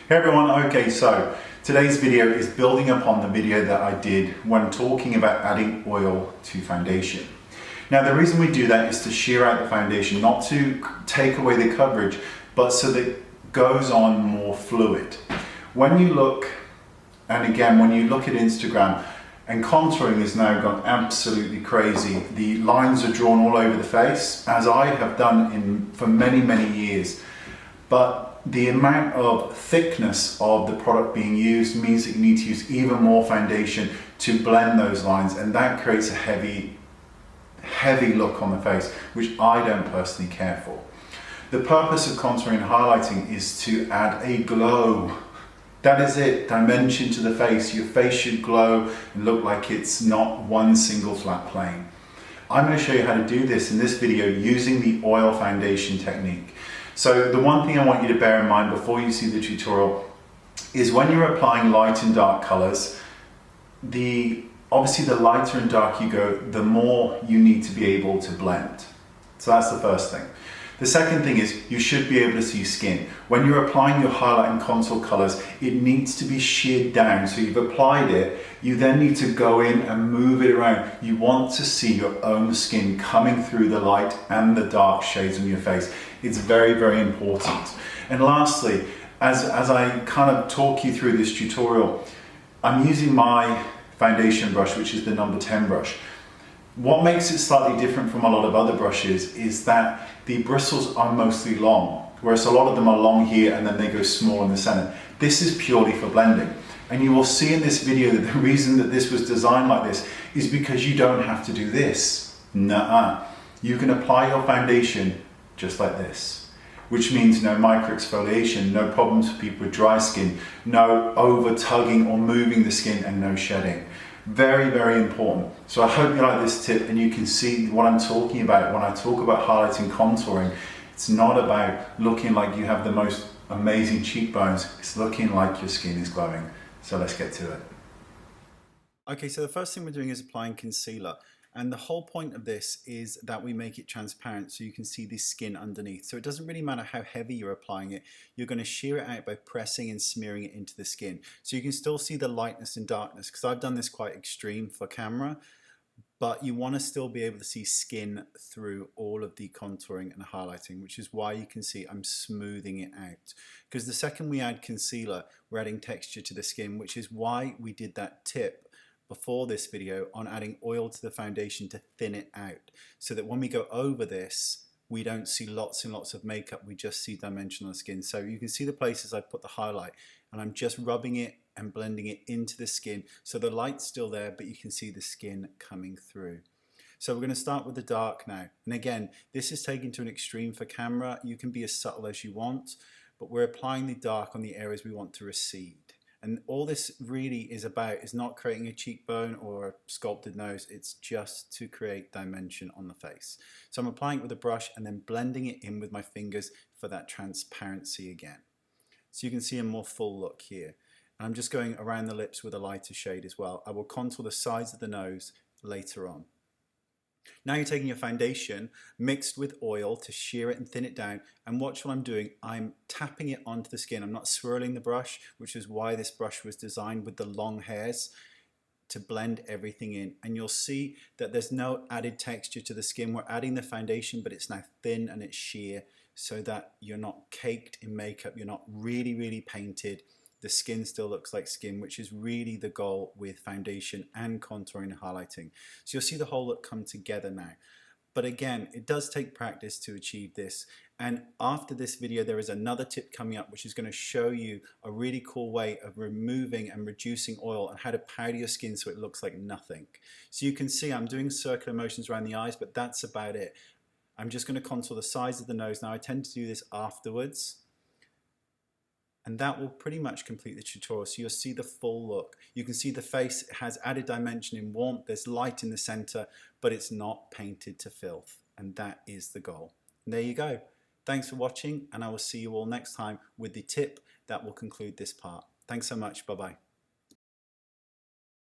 Hey everyone, okay, so today's video is building upon the video that I did when talking about adding oil to foundation. Now the reason we do that is to shear out the foundation, not to take away the coverage, but so that it goes on more fluid. When you look, and again, when you look at Instagram, and contouring has now gone absolutely crazy. The lines are drawn all over the face, as I have done for many, many years. But the amount of thickness of the product being used means that you need to use even more foundation to blend those lines, and that creates a heavy look on the face, which I don't personally care for. The purpose of contouring and highlighting is to add a glow. That is it, dimension to the face. Your face should glow and look like it's not one single flat plane. I'm going to show you how to do this in this video using the oil foundation technique. So the one thing I want you to bear in mind before you see the tutorial is when you're applying light and dark colors, obviously the lighter and dark you go, the more you need to be able to blend. So that's the first thing. The second thing is you should be able to see skin. When you're applying your highlight and contour colors, it needs to be sheared down. So you've applied it, you then need to go in and move it around. You want to see your own skin coming through the light and the dark shades on your face. It's very, very important. And lastly, as I kind of talk you through this tutorial, I'm using my foundation brush, which is the number 10 brush. What makes it slightly different from a lot of other brushes is that the bristles are mostly long, whereas a lot of them are long here and then they go small in the center. This is purely for blending. And you will see in this video that the reason that this was designed like this is because you don't have to do this. Nuh-uh. You can apply your foundation just like this, which means no micro exfoliation, no problems for people with dry skin, no over tugging or moving the skin, and no shedding. Very, very important. So I hope you like this tip and you can see what I'm talking about when I talk about highlighting, contouring. It's not about looking like you have the most amazing cheekbones. It's looking like your skin is glowing. So let's get to it. Okay, so the first thing we're doing is applying concealer. And the whole point of this is that we make it transparent so you can see the skin underneath. So it doesn't really matter how heavy you're applying it. You're going to shear it out by pressing and smearing it into the skin. So you can still see the lightness and darkness, because I've done this quite extreme for camera, but you want to still be able to see skin through all of the contouring and highlighting, which is why you can see I'm smoothing it out. Because the second we add concealer, we're adding texture to the skin, which is why we did that tip before this video on adding oil to the foundation to thin it out, so that when we go over this, we don't see lots and lots of makeup, we just see dimension on the skin. So you can see the places I put the highlight, and I'm just rubbing it and blending it into the skin, so the light's still there, but you can see the skin coming through. So we're going to start with the dark now. And again, this is taken to an extreme for camera. You can be as subtle as you want, but we're applying the dark on the areas we want to recede. And all this really is about is not creating a cheekbone or a sculpted nose, it's just to create dimension on the face. So I'm applying it with a brush and then blending it in with my fingers for that transparency again. So you can see a more full look here. And I'm just going around the lips with a lighter shade as well. I will contour the sides of the nose later on. Now you're taking your foundation mixed with oil to shear it and thin it down, and watch what I'm doing. I'm tapping it onto the skin. I'm not swirling the brush, which is why this brush was designed with the long hairs to blend everything in. And you'll see that there's no added texture to the skin. We're adding the foundation, but it's now thin and it's sheer, so that you're not caked in makeup, you're not really painted. The skin still looks like skin, which is really the goal with foundation and contouring and highlighting. So you'll see the whole look come together now. But again, it does take practice to achieve this. And after this video, there is another tip coming up, which is going to show you a really cool way of removing and reducing oil and how to powder your skin so it looks like nothing. So you can see I'm doing circular motions around the eyes, but that's about it. I'm just going to contour the sides of the nose. Now I tend to do this afterwards. And that will pretty much complete the tutorial. So you'll see the full look. You can see the face has added dimension in warmth. There's light in the center, but it's not painted to filth. And that is the goal. And there you go. Thanks for watching, and I will see you all next time with the tip that will conclude this part. Thanks so much. Bye-bye.